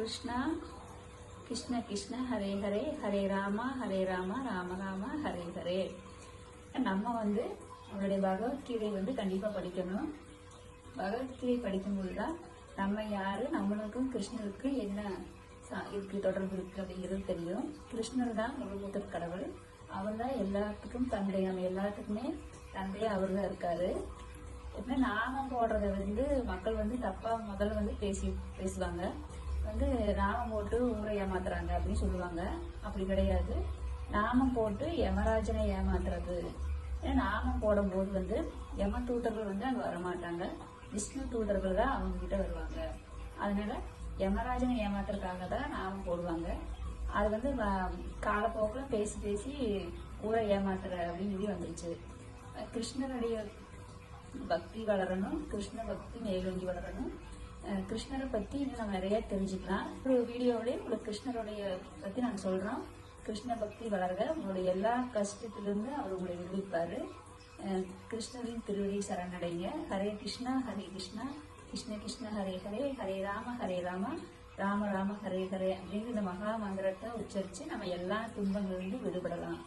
கிருஷ்ணா கிருஷ்ண கிருஷ்ண ஹரே ஹரே ஹரே ராமா ராம ராம ஹரே ஹரே. நம்ம அவருடைய பகவத்கீதை கண்டிப்பாக படிக்கணும். பகவத்கீதை படிக்கும்போது தான் நம்ம யார், நம்மளுக்கும் கிருஷ்ணருக்கு என்ன இருக்கு தொடர்பு இருக்குது அப்படிங்கிறது தெரியும். கிருஷ்ணர் தான் முழுமுதற் கடவுள். அவர் தான் எல்லாத்துக்கும் தந்தை. நம்ம எல்லாத்துக்குமே தந்தையே அவர் தான் இருக்காரு. எப்பவுமே நாமம் போடுறத மக்கள் தப்பாக முதல்ல பேசுவாங்க. நாமம் போட்டு ஊரை ஏமாத்துறாங்க அப்படின்னு சொல்லுவாங்க. அப்படி கிடையாது. நாமம் போட்டு யமராஜனை ஏமாத்துறது. ஏன்னா நாமம் போடும்போது யம தூதர்கள் அங்கே வரமாட்டாங்க. விஷ்ணு தூதர்கள் தான் அவங்க கிட்ட வருவாங்க. அதனால யமராஜனை ஏமாத்துறதுக்காக தான் நாமம் போடுவாங்க. அது காலப்போக்கில் பேசி பேசி ஊரை ஏமாத்துற அப்படின்னு வந்துருச்சு. கிருஷ்ணருடைய பக்தி வளரணும், கிருஷ்ண பக்தி மேலோங்கி வளரணும். கிருஷ்ணரை பற்றி இன்னும் நம்ம நிறைய தெரிஞ்சுக்கலாம். ஒரு வீடியோவிலே உங்களுக்கு கிருஷ்ணருடைய பற்றி நாங்கள் சொல்கிறோம். கிருஷ்ண பக்தி வளர்க, உங்களுடைய எல்லா கஷ்டத்திலிருந்து அவர் உங்களை விடுவிப்பார். கிருஷ்ணரின் திருவடி சரணடைங்க. ஹரே கிருஷ்ணா கிருஷ்ண கிருஷ்ண ஹரே ஹரே ஹரே ராம ராம ராம ஹரே ஹரே அப்படிங்கிற இந்த மகா மந்திரத்தை உச்சரித்து நம்ம எல்லா துன்பங்களிலிருந்து விடுபடலாம்.